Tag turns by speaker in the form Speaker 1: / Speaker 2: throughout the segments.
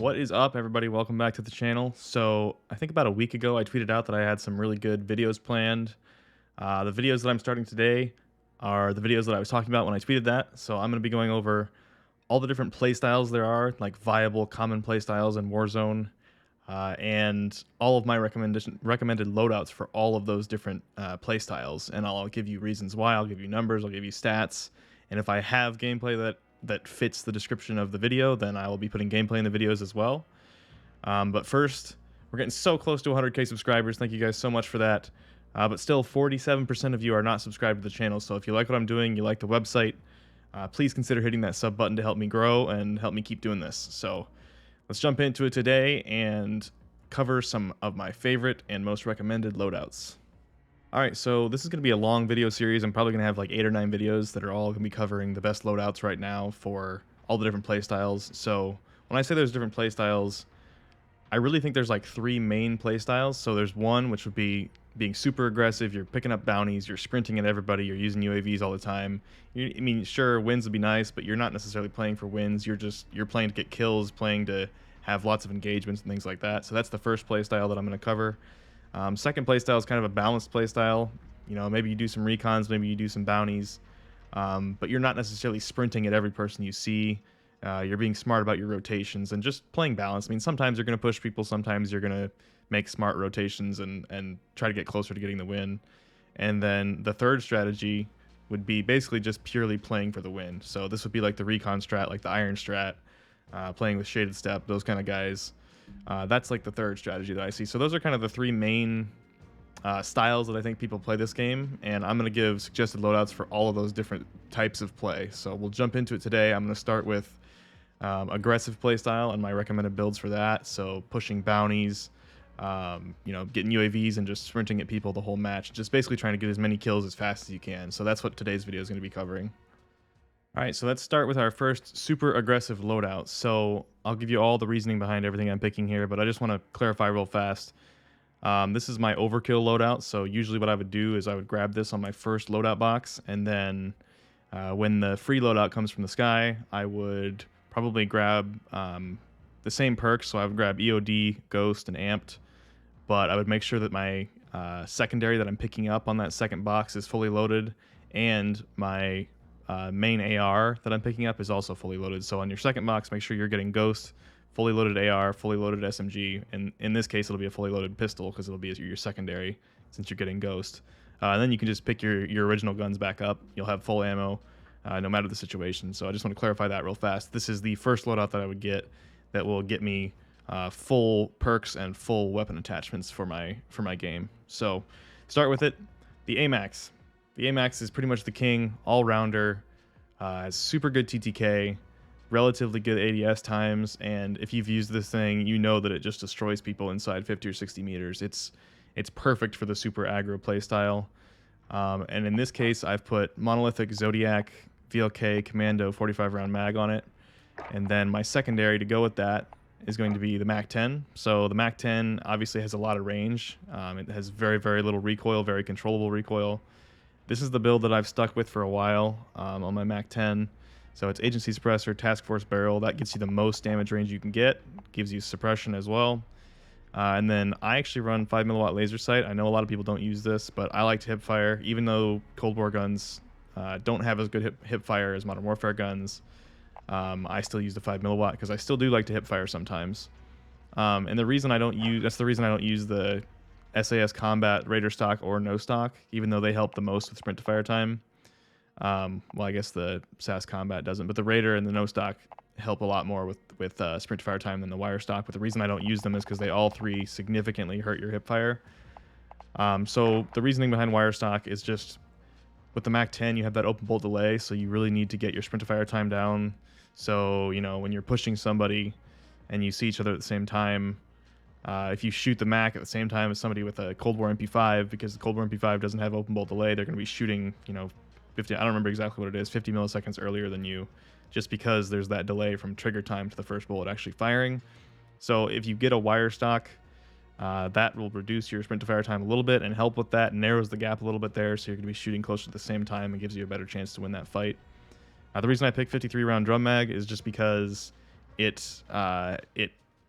Speaker 1: What is up, everybody? Welcome back to the channel. So, I think about a week ago, I tweeted out that I had some really good videos planned. The videos that I'm starting today are the videos that I was talking about when I tweeted that. So, I'm going to be going over all the different playstyles there are, like viable, common playstyles in Warzone, and all of my recommended loadouts for all of those different playstyles. And I'll give you reasons why. I'll give you numbers. I'll give you stats. And if I have gameplay that fits the description of the video, then I will be putting gameplay in the videos as well. But first, we're getting so close to 100K subscribers. Thank you guys so much for that. But still, 47% of you are not subscribed to the channel. So if you like what I'm doing, you like the website, please consider hitting that sub button to help me grow and help me keep doing this. So let's jump into it today and cover some of my favorite and most recommended loadouts. All right, so this is going to be a long video series. I'm probably going to have like 8 or 9 videos that are all going to be covering the best loadouts right now for all the different playstyles. So when I say there's different playstyles, I really think there's like 3 main playstyles. So there's one, which would be being super aggressive. You're picking up bounties, you're sprinting at everybody, you're using UAVs all the time. I mean, sure, wins would be nice, but you're not necessarily playing for wins. You're playing to get kills, playing to have lots of engagements and things like that. So that's the first playstyle that I'm going to cover. Second playstyle is kind of a balanced playstyle. You know, maybe you do some recons, maybe you do some bounties, but you're not necessarily sprinting at every person you see. You're being smart about your rotations and just playing balance. I mean, sometimes you're going to push people, sometimes you're going to make smart rotations and try to get closer to getting the win. And then the third strategy would be basically just purely playing for the win. So this would be like the recon strat, like the iron strat, playing with shaded step, those kind of guys. That's like the third strategy that I see. So those are kind of the 3 main styles that I think people play this game, and I'm going to give suggested loadouts for all of those different types of play. So we'll jump into it today. I'm going to start with aggressive playstyle and my recommended builds for that. So pushing bounties, you know, getting UAVs and just sprinting at people the whole match, just basically trying to get as many kills as fast as you can. So that's what today's video is going to be covering. All right, so let's start with our first super aggressive loadout. So I'll give you all the reasoning behind everything I'm picking here, but I just want to clarify real fast. This is my overkill loadout. So usually what I would do is I would grab this on my first loadout box, and then when the free loadout comes from the sky, I would probably grab the same perks. So I would grab EOD, Ghost, and Amped, but I would make sure that my secondary that I'm picking up on that second box is fully loaded, and my main AR that I'm picking up is also fully loaded. So on your second box, make sure you're getting Ghost, fully loaded AR, fully loaded SMG, and in this case, it'll be a fully loaded pistol because it'll be your secondary since you're getting Ghost. And then you can just pick your original guns back up. You'll have full ammo no matter the situation. So I just want to clarify that real fast. This is the first loadout that I would get that will get me full perks and full weapon attachments for my game. So start with it. The AMAX. The AMAX is pretty much the king, all-rounder, has super good TTK, relatively good ADS times, and if you've used this thing, you know that it just destroys people inside 50 or 60 meters. It's perfect for the super aggro playstyle. And in this case, I've put Monolithic, Zodiac, VLK, Commando 45-round mag on it. And then my secondary to go with that is going to be the MAC-10. So the MAC-10 obviously has a lot of range. It has very, very little recoil, very controllable recoil. This is the build that I've stuck with for a while on my MAC-10. So it's Agency Suppressor, Task Force Barrel. That gets you the most damage range you can get. Gives you suppression as well. And then I actually run 5 milliwatt laser sight. I know a lot of people don't use this, but I like to hip fire. Even though Cold War guns don't have as good hip fire as Modern Warfare guns, I still use the 5 milliwatt because I still do like to hip fire sometimes. And the reason I don't use the SAS Combat Raider stock or no stock, even though they help the most with sprint to fire time. Well, I guess the SAS Combat doesn't, but the Raider and the no stock help a lot more with sprint to fire time than the wire stock. But the reason I don't use them is because they all 3 significantly hurt your hip fire. So the reasoning behind wire stock is just with the MAC-10, you have that open bolt delay, so you really need to get your sprint to fire time down. So, you know, when you're pushing somebody and you see each other at the same time, if you shoot the MAC at the same time as somebody with a Cold War MP5, because the Cold War MP5 doesn't have open bolt delay, they're going to be shooting, you know, 50, I don't remember exactly what it is, 50 milliseconds earlier than you, just because there's that delay from trigger time to the first bullet actually firing. So if you get a wire stock, that will reduce your sprint to fire time a little bit and help with that, narrows the gap a little bit there, so you're going to be shooting closer at the same time and gives you a better chance to win that fight. The reason I picked 53 round drum mag is just because it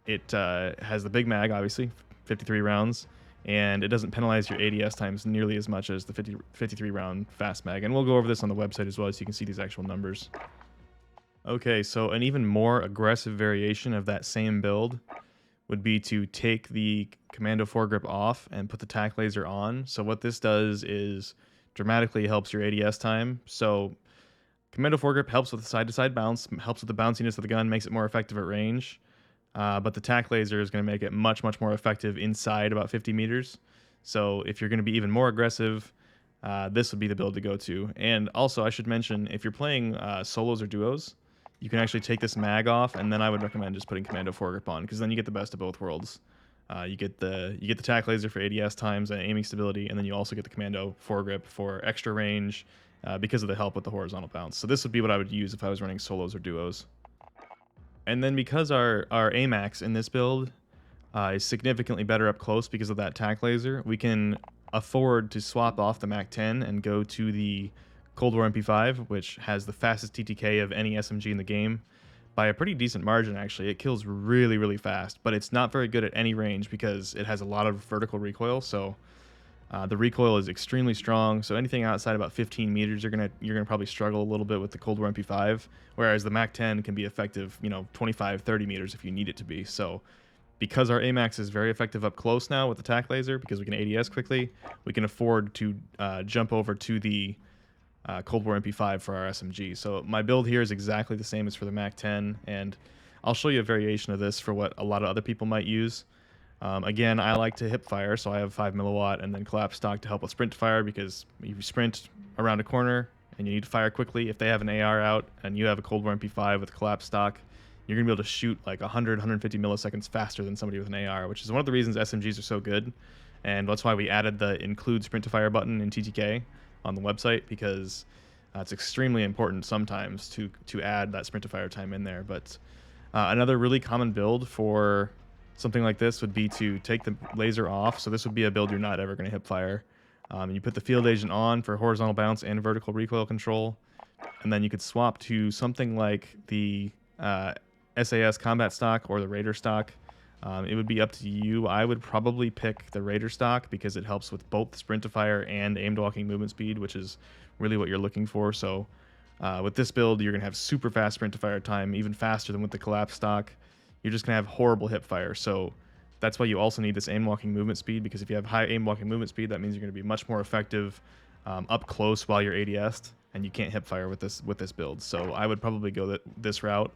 Speaker 1: It has the big mag, obviously, 53 rounds, and it doesn't penalize your ADS times nearly as much as the 53 round fast mag. And we'll go over this on the website as well, so you can see these actual numbers. Okay, so an even more aggressive variation of that same build would be to take the Commando foregrip off and put the tack laser on. So what this does is dramatically helps your ADS time. So Commando foregrip helps with the side-to-side bounce, helps with the bounciness of the gun, makes it more effective at range. But the tack laser is going to make it much, much more effective inside about 50 meters. So if you're going to be even more aggressive, this would be the build to go to. And also, I should mention, if you're playing solos or duos, you can actually take this mag off, and then I would recommend just putting Commando foregrip on, because then you get the best of both worlds. You get the tack laser for ADS times and aiming stability, and then you also get the Commando foregrip for extra range because of the help with the horizontal bounce. So this would be what I would use if I was running solos or duos. And then because our AMAX in this build is significantly better up close because of that tack laser, we can afford to swap off the MAC-10 and go to the Cold War MP5, which has the fastest TTK of any SMG in the game by a pretty decent margin, actually. It kills really, really fast, but it's not very good at any range because it has a lot of vertical recoil, so the recoil is extremely strong. So anything outside about 15 meters, you're gonna probably struggle a little bit with the Cold War MP5, whereas the MAC-10 can be effective, 25, 30 meters if you need it to be. So because our AMAX is very effective up close now with the tack laser, because we can ADS quickly, we can afford to jump over to the Cold War MP5 for our SMG. So my build here is exactly the same as for the MAC-10, and I'll show you a variation of this for what a lot of other people might use. Again, I like to hip fire, so I have 5 milliwatt and then collapse stock to help with sprint fire, because if you sprint around a corner and you need to fire quickly, if they have an AR out and you have a Cold War MP5 with collapse stock, you're going to be able to shoot like 100, 150 milliseconds faster than somebody with an AR, which is one of the reasons SMGs are so good. And that's why we added the include sprint to fire button in TTK on the website, because it's extremely important sometimes to add that sprint to fire time in there. But another really common build for something like this would be to take the laser off. So this would be a build you're not ever going to hip fire. You put the field agent on for horizontal bounce and vertical recoil control, and then you could swap to something like the SAS combat stock or the Raider stock. It would be up to you. I would probably pick the Raider stock because it helps with both sprint to fire and aimed walking movement speed, which is really what you're looking for. So with this build, you're going to have super fast sprint to fire time, even faster than with the collapse stock. You're just going to have horrible hip fire. So that's why you also need this aim walking movement speed, because if you have high aim walking movement speed, that means you're going to be much more effective up close while you're ADS'd, and you can't hip fire with this build. So I would probably go this route.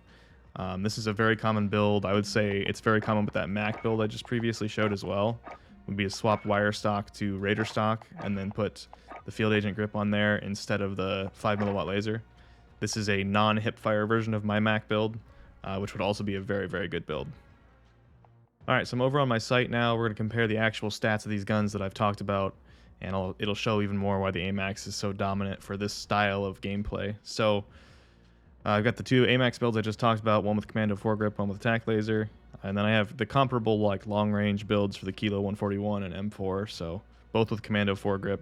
Speaker 1: This is a very common build. I would say it's very common with that Mac build I just previously showed as well. Would be to swap wire stock to Raider stock and then put the field agent grip on there instead of the 5 milliwatt laser. This is a non-hip fire version of my Mac build, which would also be a very, very good build. Alright, so I'm over on my site now. We're going to compare the actual stats of these guns that I've talked about, and it'll show even more why the AMAX is so dominant for this style of gameplay. So I've got the two AMAX builds I just talked about, one with Commando foregrip, one with tack laser, and then I have the comparable like long-range builds for the Kilo 141 and M4, so both with Commando foregrip,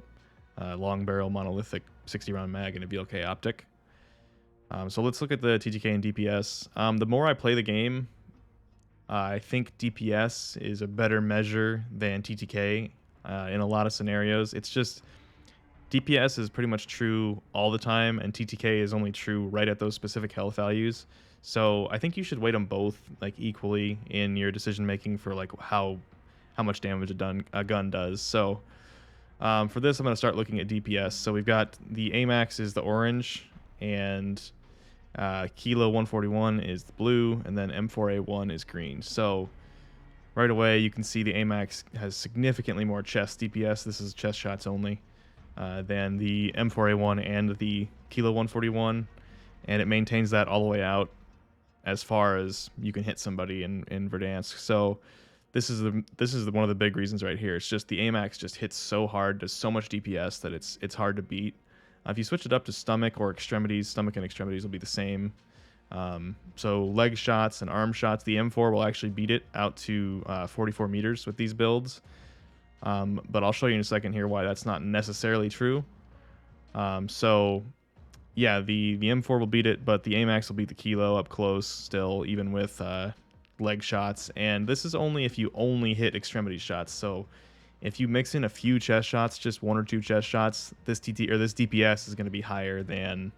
Speaker 1: long barrel monolithic 60-round mag, and a VLK optic. So let's look at the TTK and DPS. The more I play the game, I think DPS is a better measure than TTK in a lot of scenarios. It's just DPS is pretty much true all the time, and TTK is only true right at those specific health values. So I think you should weight them both like equally in your decision making for like how much damage a gun does. So for this, I'm going to start looking at DPS. So we've got the AMAX is the orange, and Kilo 141 is the blue, and then M4A1 is green. So right away you can see the AMAX has significantly more chest DPS. This is chest shots only. Than the M4A1 and the Kilo 141, and it maintains that all the way out as far as you can hit somebody in Verdansk. So this is one of the big reasons right here. It's just the AMAX just hits so hard, does so much DPS that it's hard to beat. If you switch it up to stomach or extremities, stomach and extremities will be the same. So leg shots and arm shots, the M4 will actually beat it out to 44 meters with these builds. But I'll show you in a second here why that's not necessarily true. So yeah, the M4 will beat it, but the AMAX will beat the Kilo up close still, even with leg shots, and this is only if you only hit extremity shots. So if you mix in a few chest shots, just one or two chest shots, this TT or this DPS is going to be higher than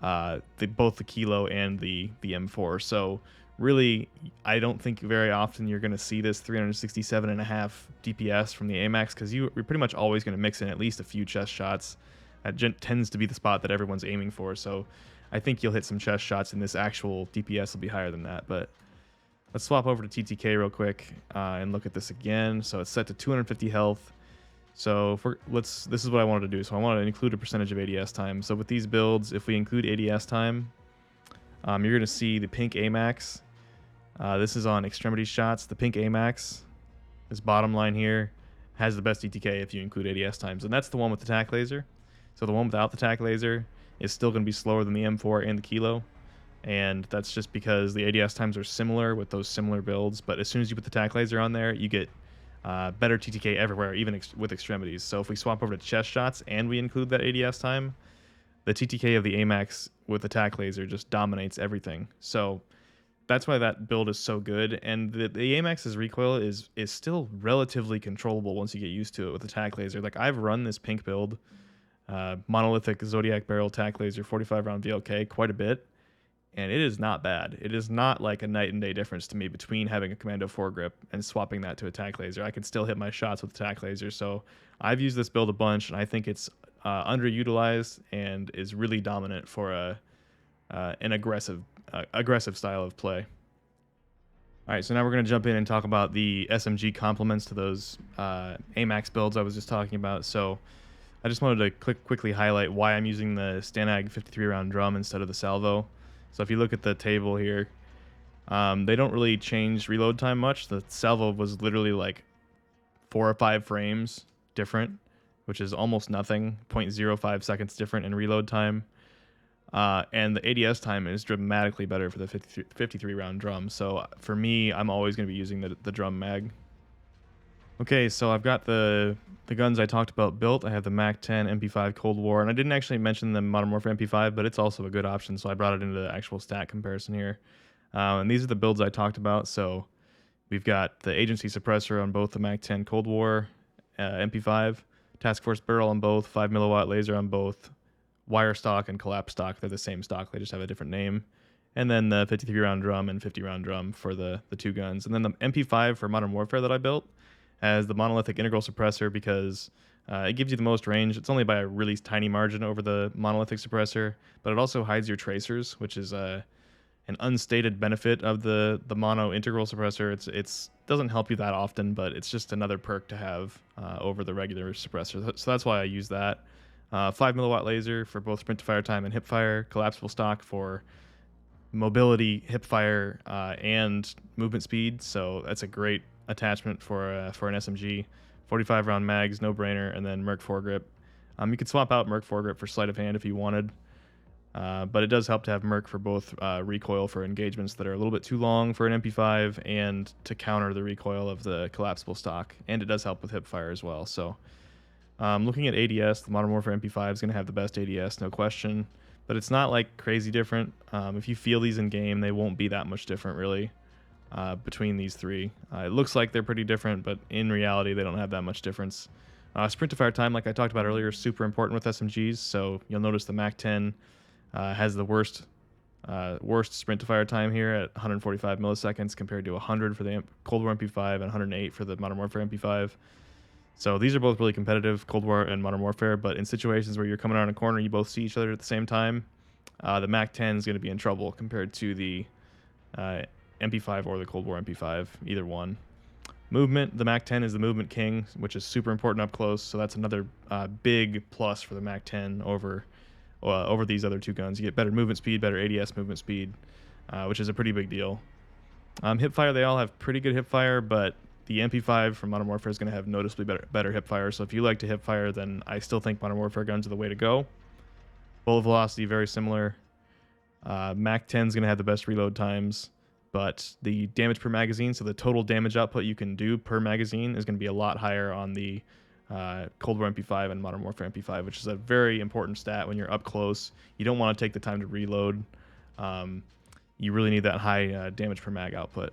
Speaker 1: both the Kilo and the M4. So really, I don't think very often you're going to see this 367.5 DPS from the AMAX, because you're pretty much always going to mix in at least a few chest shots. That tends to be the spot that everyone's aiming for. So I think you'll hit some chest shots, and this actual DPS will be higher than that. But let's swap over to TTK real quick and look at this again. So it's set to 250 health. So this is what I wanted to do. So I wanted to include a percentage of ADS time. So with these builds, if we include ADS time, you're going to see the pink AMAX. This is on extremity shots. The pink AMAX, this bottom line here, has the best DTK if you include ADS times. And that's the one with the tac laser. So the one without the tac laser is still going to be slower than the M4 and the Kilo. And that's just because the ADS times are similar with those similar builds. But as soon as you put the tac laser on there, you get better TTK everywhere, even with extremities. So if we swap over to chest shots and we include that ADS time, the TTK of the AMAX with the tac laser just dominates everything. So that's why that build is so good. And the AMAX's recoil is still relatively controllable once you get used to it with the tac laser. Like, I've run this pink build, monolithic Zodiac barrel tac laser 45 round VLK quite a bit, and it is not bad. It is not like a night and day difference to me between having a Commando foregrip and swapping that to a tac laser. I can still hit my shots with the tac laser. So I've used this build a bunch, and I think it's underutilized and is really dominant for an aggressive style of play. All right, so now we're going to jump in and talk about the SMG complements to those AMAX builds I was just talking about. So I just wanted to quickly highlight why I'm using the Stanag 53 round drum instead of the salvo. So if you look at the table here, they don't really change reload time much. The salvo was literally like 4 or 5 frames different, which is almost nothing, 0.05 seconds different in reload time. And the ADS time is dramatically better for the 53 round drum. So for me, I'm always going to be using the drum mag. Okay, so I've got the guns I talked about built. I have the MAC-10 MP5 Cold War, and I didn't actually mention the Modern Warfare MP5, but it's also a good option, so I brought it into the actual stat comparison here. And these are the builds I talked about. So we've got the Agency Suppressor on both the MAC-10 Cold War MP5, Task Force Barrel on both, 5 milliwatt laser on both, Wire Stock and Collapse Stock. They're the same stock, they just have a different name. And then the 53 round drum and 50 round drum for the two guns. And then the MP5 for Modern Warfare that I built as the monolithic integral suppressor, because it gives you the most range. It's only by a really tiny margin over the monolithic suppressor, but it also hides your tracers, which is an unstated benefit of the mono integral suppressor. It's doesn't help you that often, but it's just another perk to have over the regular suppressor. So that's why I use that. 5 milliwatt laser for both sprint to fire time and hip fire. Collapsible stock for mobility, hip fire, and movement speed. So that's a great attachment for an SMG. 45 round mags, no brainer, and then Merc foregrip. You could swap out Merc foregrip for sleight of hand if you wanted, but it does help to have Merc for both recoil for engagements that are a little bit too long for an MP5 and to counter the recoil of the collapsible stock, and it does help with hip fire as well. So looking at ADS, the Modern Warfare MP5 is going to have the best ADS, no question, but it's not like crazy different. If you feel these in game, they won't be that much different really. Between these three, it looks like they're pretty different, but in reality they don't have that much difference. Sprint to fire time, like I talked about earlier, is super important with SMGs. So you'll notice the MAC-10 has the worst sprint to fire time here at 145 milliseconds compared to 100 for the Cold War MP5 and 108 for the Modern Warfare MP5. So these are both really competitive, Cold War and Modern Warfare, but in situations where you're coming around a corner and you both see each other at the same time, the MAC-10 is going to be in trouble compared to the MP5 or the Cold War MP5, either one. Movement, the MAC-10 is the movement king, which is super important up close, so that's another big plus for the MAC-10 over these other two guns. You get better movement speed, better ADS movement speed, which is a pretty big deal. Hipfire, they all have pretty good hipfire, but the MP5 from Modern Warfare is going to have noticeably better hipfire, so if you like to hipfire, then I still think Modern Warfare guns are the way to go. Bullet velocity, very similar. MAC-10 is going to have the best reload times, but the damage per magazine, so the total damage output you can do per magazine, is going to be a lot higher on the Cold War MP5 and Modern Warfare MP5, which is a very important stat when you're up close. You don't want to take the time to reload. You really need that high damage per mag output.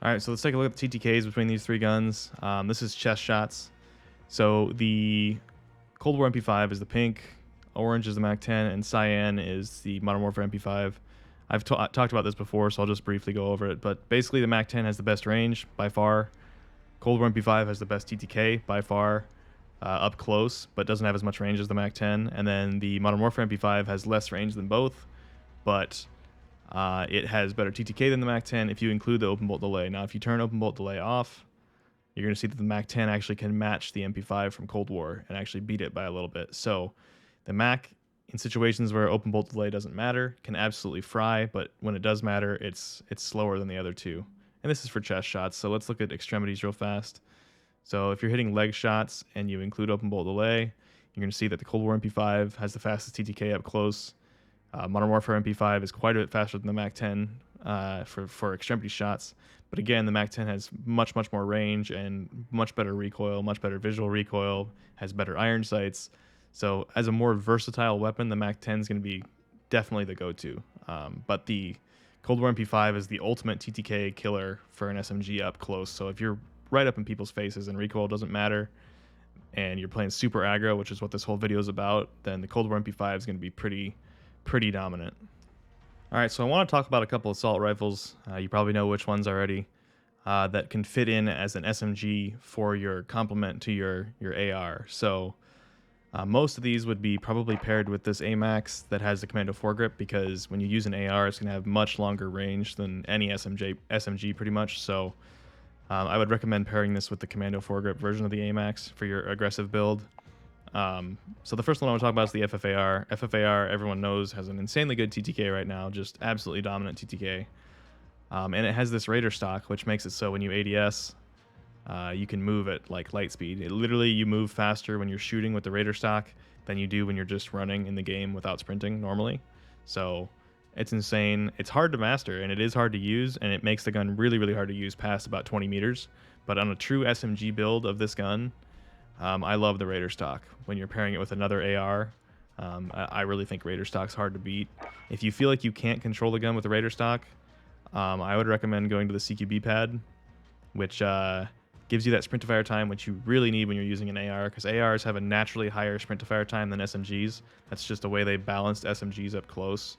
Speaker 1: All right, so let's take a look at the TTKs between these three guns. This is chest shots. So the Cold War MP5 is the pink, orange is the MAC-10, and cyan is the Modern Warfare MP5. I've talked about this before, so I'll just briefly go over it. But basically, the MAC-10 has the best range by far. Cold War MP5 has the best TTK by far, up close, but doesn't have as much range as the MAC-10. And then the Modern Warfare MP5 has less range than both, but it has better TTK than the MAC-10 if you include the open bolt delay. Now, if you turn open bolt delay off, you're going to see that the MAC-10 actually can match the MP5 from Cold War and actually beat it by a little bit. So the Mac, in situations where open bolt delay doesn't matter, can absolutely fry, but when it does matter, it's slower than the other two. And this is for chest shots, so let's look at extremities real fast. So if you're hitting leg shots and you include open bolt delay, you're going to see that the Cold War MP5 has the fastest TTK up close. Modern Warfare MP5 is quite a bit faster than the MAC-10 for extremity shots. But again, the MAC-10 has much more range and much better recoil, much better visual recoil, has better iron sights. So as a more versatile weapon, the MAC-10 is going to be definitely the go-to. But the Cold War MP5 is the ultimate TTK killer for an SMG up close. So if you're right up in people's faces and recoil doesn't matter, and you're playing super aggro, which is what this whole video is about, then the Cold War MP5 is going to be pretty dominant. All right, so I want to talk about a couple assault rifles. You probably know which ones already, that can fit in as an SMG for your complement to your AR. So most of these would be probably paired with this AMAX that has the Commando foregrip, because when you use an AR, it's going to have much longer range than any SMG pretty much. So I would recommend pairing this with the Commando foregrip version of the AMAX for your aggressive build. So the first one I want to talk about is the FFAR. FFAR, everyone knows, has an insanely good TTK right now, just absolutely dominant TTK. And it has this Raider stock, which makes it so when you ADS, you can move at like light speed. Literally, you move faster when you're shooting with the Raider stock than you do when you're just running in the game without sprinting normally. So it's insane. It's hard to master, and it is hard to use, and it makes the gun really hard to use past about 20 meters. But on a true SMG build of this gun, I love the Raider stock. When you're pairing it with another AR, I really think Raider stock's hard to beat. If you feel like you can't control the gun with the Raider stock, I would recommend going to the CQB pad, which gives you that sprint to fire time, which you really need when you're using an AR, because ARs have a naturally higher sprint to fire time than SMGs. That's just the way they balanced SMGs up close.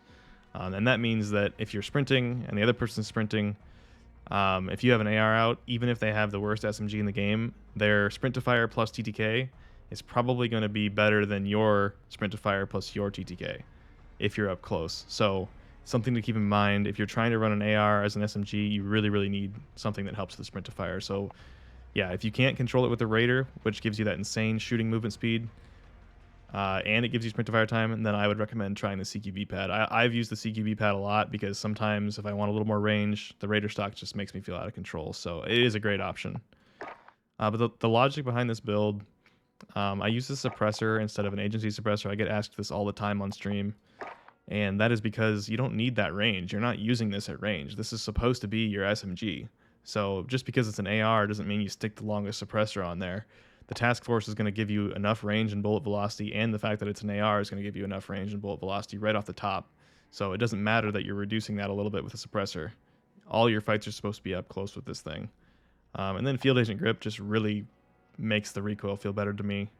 Speaker 1: And that means that if you're sprinting and the other person's sprinting, if you have an AR out, even if they have the worst SMG in the game, their sprint to fire plus TTK is probably going to be better than your sprint to fire plus your TTK if you're up close. So something to keep in mind, if you're trying to run an AR as an SMG, you really need something that helps the sprint to fire. So yeah, if you can't control it with the Raider, which gives you that insane shooting movement speed, and it gives you sprint to fire time, then I would recommend trying the CQB pad. I've used the CQB pad a lot because sometimes if I want a little more range, the Raider stock just makes me feel out of control. So it is a great option. But the logic behind this build, I use the suppressor instead of an agency suppressor. I get asked this all the time on stream, and that is because you don't need that range. You're not using this at range. This is supposed to be your SMG. So just because it's an AR doesn't mean you stick the longest suppressor on there. The task force is going to give you enough range and bullet velocity, and the fact that it's an AR is going to give you enough range and bullet velocity right off the top. So it doesn't matter that you're reducing that a little bit with a suppressor. All your fights are supposed to be up close with this thing. And then Field Agent Grip just really makes the recoil feel better to me.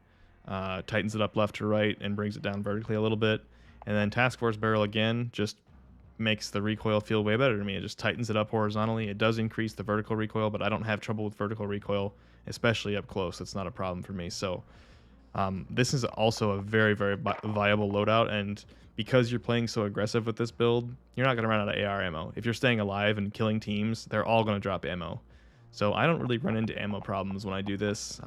Speaker 1: Tightens it up left to right and brings it down vertically a little bit. And then Task Force Barrel again just makes the recoil feel way better to me. It just tightens it up horizontally. It does increase the vertical recoil, but I don't have trouble with vertical recoil, especially up close. It's not a problem for me. So this is also a very viable loadout, and because you're playing so aggressive with this build, you're not going to run out of AR ammo. If you're staying alive and killing teams, they're all going to drop ammo. So I don't really run into ammo problems when I do this.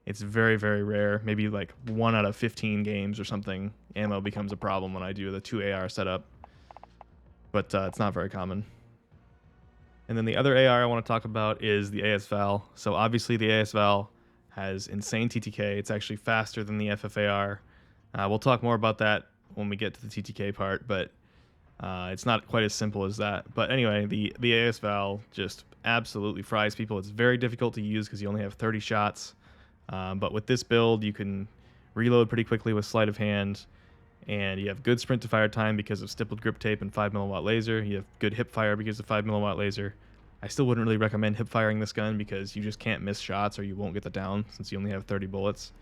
Speaker 1: It's very rare. Maybe like 1 out of 15 games or something, ammo becomes a problem when I do the 2 AR setup. But it's not very common. And then the other AR I want to talk about is the ASVAL. So obviously the ASVAL has insane TTK. It's actually faster than the FFAR. We'll talk more about that when we get to the TTK part, but it's not quite as simple as that. But anyway, the ASVAL just absolutely fries people. It's very difficult to use because you only have 30 shots. But with this build, you can reload pretty quickly with sleight of hand, and you have good sprint to fire time because of stippled grip tape and 5 milliwatt laser. You have good hip fire because of 5 milliwatt laser. I still wouldn't really recommend hip firing this gun because you just can't miss shots or you won't get the down since you only have 30 bullets.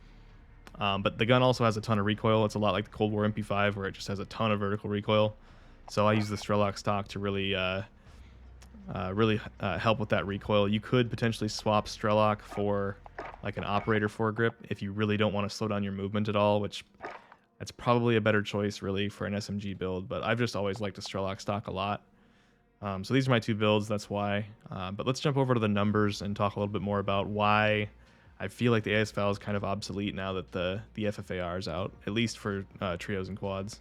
Speaker 1: But the gun also has a ton of recoil. It's a lot like the Cold War MP5 where it just has a ton of vertical recoil. So I use the Strelok stock to really help with that recoil. You could potentially swap Strelok for like an operator foregrip if you really don't want to slow down your movement at all, which that's probably a better choice really for an SMG build. But I've just always liked the Strelok stock a lot. So these are my two builds, that's why. But let's jump over to the numbers and talk a little bit more about why I feel like the ASVAL is kind of obsolete now that the FFAR is out, at least for trios and quads.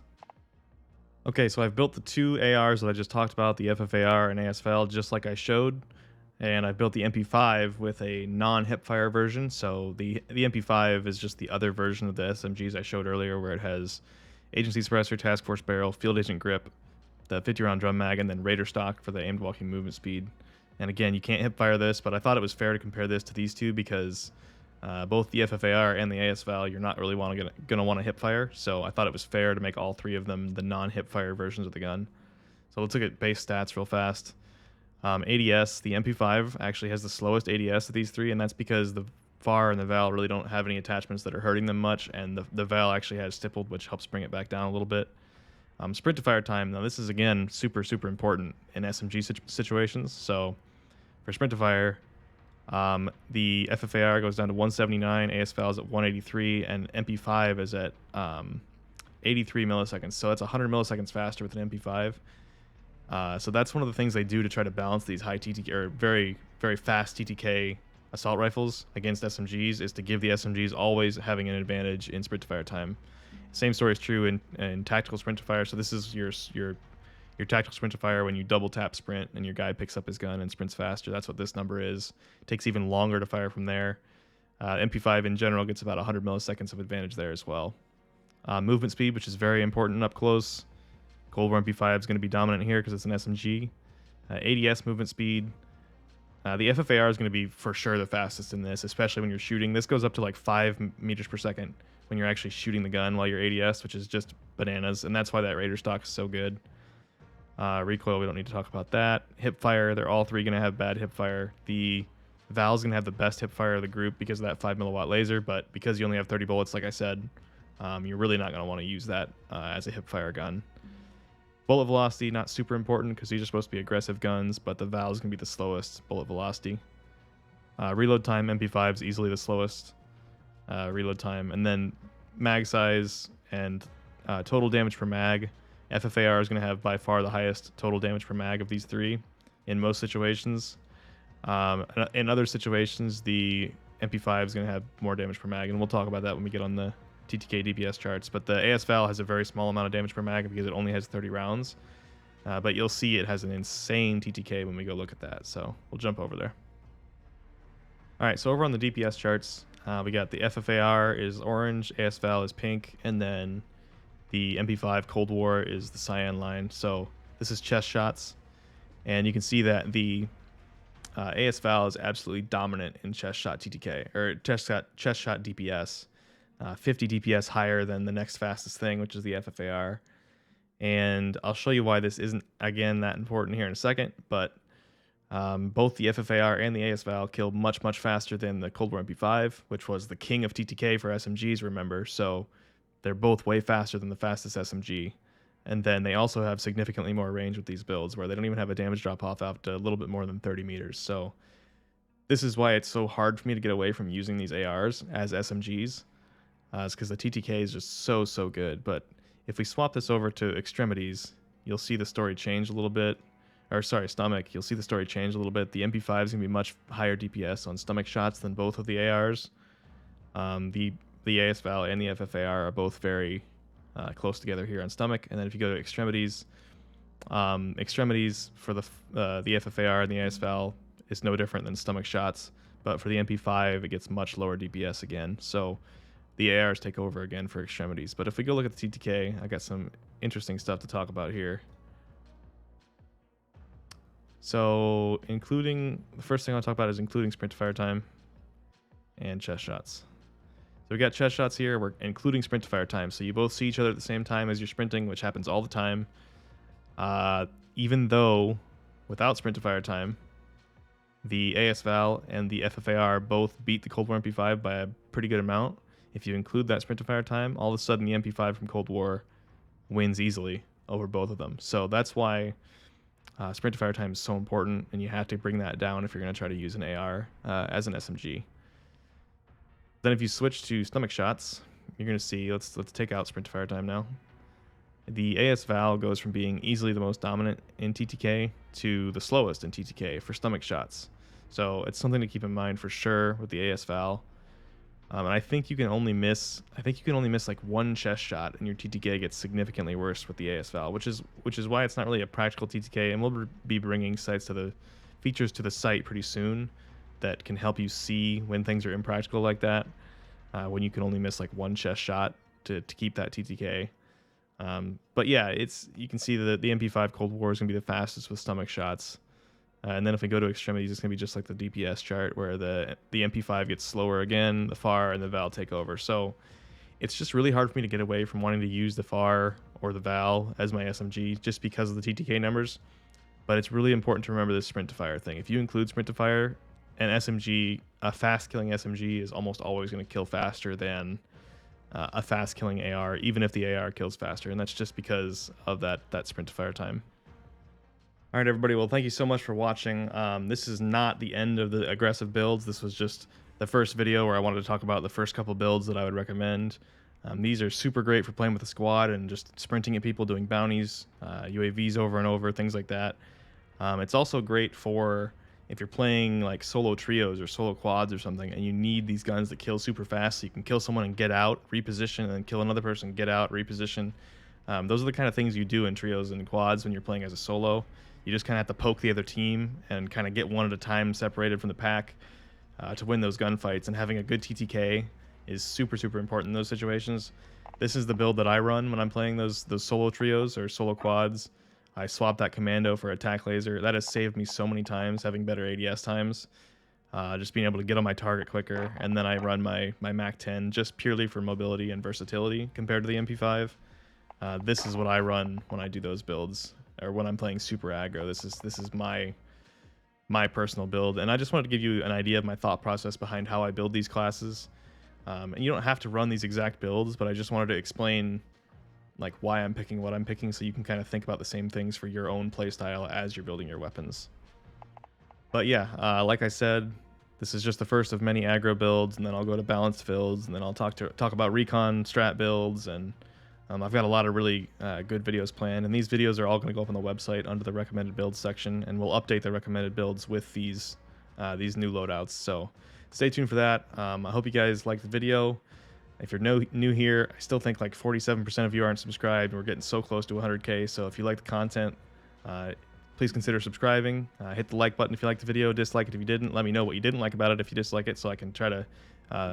Speaker 1: Okay, so I've built the two ARs that I just talked about, the FFAR and ASVAL, just like I showed. And I've built the MP5 with a non-hipfire version. So the MP5 is just the other version of the SMGs I showed earlier, where it has agency suppressor, task force barrel, field agent grip, the 50-round drum mag, and then Raider stock for the aimed walking movement speed. And again, you can't hipfire this, but I thought it was fair to compare this to these two because both the FFAR and the ASVAL, you're not really gonna want to hipfire. So I thought it was fair to make all three of them the non-hipfire versions of the gun. So let's look at base stats real fast. ADS, the MP5 actually has the slowest ADS of these three, and that's because the FAR and the VAL really don't have any attachments that are hurting them much, and the VAL actually has stippled, which helps bring it back down a little bit. Sprint to fire time, now this is again super important in SMG situations. So for sprint to fire, the FFAR goes down to 179, ASVAL is at 183, and MP5 is at 83 milliseconds. So it's 100 milliseconds faster with an MP5. So that's one of the things they do to try to balance these high TTK or very fast TTK assault rifles against SMGs, is to give the SMGs always having an advantage in sprint to fire time. Same story is true in tactical sprint to fire. So this is your tactical sprint to fire when you double tap sprint and your guy picks up his gun and sprints faster. That's what this number is. It takes even longer to fire from there. MP5 in general gets about 100 milliseconds of advantage there as well. Movement speed, which is very important up close. Cold War MP5 is going to be dominant here because it's an SMG. ADS movement speed. The FFAR is going to be for sure the fastest in this, especially when you're shooting. This goes up to like 5 meters per second when you're actually shooting the gun while you're ADS, which is just bananas, and that's why that Raider stock is so good. Recoil, we don't need to talk about that. Hip fire, they're all three going to have bad hip fire. The VAL's going to have the best hip fire of the group because of that 5 milliwatt laser, but because you only have 30 bullets, like I said, you're really not going to want to use that as a hip fire gun. Bullet velocity, not super important because these are supposed to be aggressive guns, but the VAL is going to be the slowest bullet velocity. Reload time, MP5 is easily the slowest reload time. And then mag size and total damage per mag. FFAR is going to have by far the highest total damage per mag of these three in most situations. In other situations, the MP5 is going to have more damage per mag, and we'll talk about that when we get on the TTK DPS charts. But the ASVAL has a very small amount of damage per mag because it only has 30 rounds. But you'll see it has an insane TTK when we go look at that, so we'll jump over there. All right, so over on the DPS charts, we got the FFAR is orange, ASVAL is pink, and then the MP5 Cold War is the cyan line. So this is chest shots, and you can see that the ASVAL is absolutely dominant in chest shot TTK, or chest shot DPS. 50 DPS higher than the next fastest thing, which is the FFAR. And I'll show you why this isn't, again, that important here in a second, but both the FFAR and the ASVAL kill much faster than the Cold War MP5, which was the king of TTK for SMGs, remember? So they're both way faster than the fastest SMG. And then they also have significantly more range with these builds, where they don't even have a damage drop-off out to a little bit more than 30 meters. So this is why it's so hard for me to get away from using these ARs as SMGs. It's because the TTK is just so good. But if we swap this over to extremities, you'll see the story change a little bit. Or sorry, stomach. You'll see the story change a little bit. The MP5 is going to be much higher DPS on stomach shots than both of the ARs. The ASVAL and the FFAR are both very close together here on stomach. And then if you go to extremities, extremities for the FFAR and the ASVAL is no different than stomach shots. But for the MP5, it gets much lower DPS again. So the ARs take over again for extremities. But if we go look at the TTK, I got some interesting stuff to talk about here. So the first thing I'll talk about is including sprint to fire time and chest shots. So we got chest shots here, we're including sprint to fire time. So you both see each other at the same time as you're sprinting, which happens all the time. Even though without sprint to fire time, The AS-Val and the FFAR both beat the Cold War MP5 by a pretty good amount. If you include that sprint to fire time, all of a sudden the MP5 from Cold War wins easily over both of them. So that's why sprint to fire time is so important, and you have to bring that down if you're going to try to use an AR as an SMG. Then if you switch to stomach shots, you're going to see, let's take out sprint to fire time now. The AS-Val goes from being easily the most dominant in TTK to the slowest in TTK for stomach shots. So it's something to keep in mind for sure with the AS-Val. And I think you can only miss like one chest shot, and your TTK gets significantly worse with the AS-Val, which is why it's not really a practical TTK. And we'll be bringing features to the site pretty soon that can help you see when things are impractical like that, when you can only miss like one chest shot to keep that TTK. But yeah, you can see that the MP5 Cold War is going to be the fastest with stomach shots. And then if we go to extremities, it's going to be just like the DPS chart, where the MP5 gets slower again, the FAR and the VAL take over. So it's just really hard for me to get away from wanting to use the FAR or the VAL as my SMG just because of the TTK numbers. But it's really important to remember this sprint to fire thing. If you include sprint to fire, an SMG, a fast killing SMG is almost always going to kill faster than a fast killing AR, even if the AR kills faster. And that's just because of that sprint to fire time. All right, everybody. Well, thank you so much for watching. This is not the end of the aggressive builds. This was just the first video where I wanted to talk about the first couple builds that I would recommend. These are super great for playing with a squad and just sprinting at people, doing bounties, UAVs over and over, things like that. It's also great for if you're playing like solo trios or solo quads or something, and you need these guns that kill super fast, so you can kill someone and get out, reposition, and then kill another person, get out, reposition. Those are the kind of things you do in trios and quads when you're playing as a solo. You just kind of have to poke the other team and kind of get one at a time separated from the pack to win those gunfights. And having a good TTK is super, super important in those situations. This is the build that I run when I'm playing those solo trios or solo quads. I swap that commando for attack laser. That has saved me so many times, having better ADS times. Just being able to get on my target quicker. And then I run my MAC-10 just purely for mobility and versatility compared to the MP5. This is what I run when I do those builds, or when I'm playing super aggro. This is my personal build, and I just wanted to give you an idea of my thought process behind how I build these classes. And you don't have to run these exact builds, but I just wanted to explain like why I'm picking what I'm picking, so you can kind of think about the same things for your own playstyle as you're building your weapons. But yeah, like I said, this is just the first of many aggro builds, and then I'll go to balanced builds, and then I'll talk about recon strat builds, and I've got a lot of really good videos planned, and these videos are all going to go up on the website under the recommended builds section, and we'll update the recommended builds with these new loadouts. So stay tuned for that. I hope you guys liked the video. If you're new here, I still think like 47% of you aren't subscribed. We're getting so close to 100K. So if you like the content, please consider subscribing. Hit the like button if you liked the video. Dislike it if you didn't. Let me know what you didn't like about it if you dislike it, so I can try to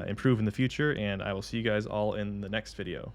Speaker 1: improve in the future. And I will see you guys all in the next video.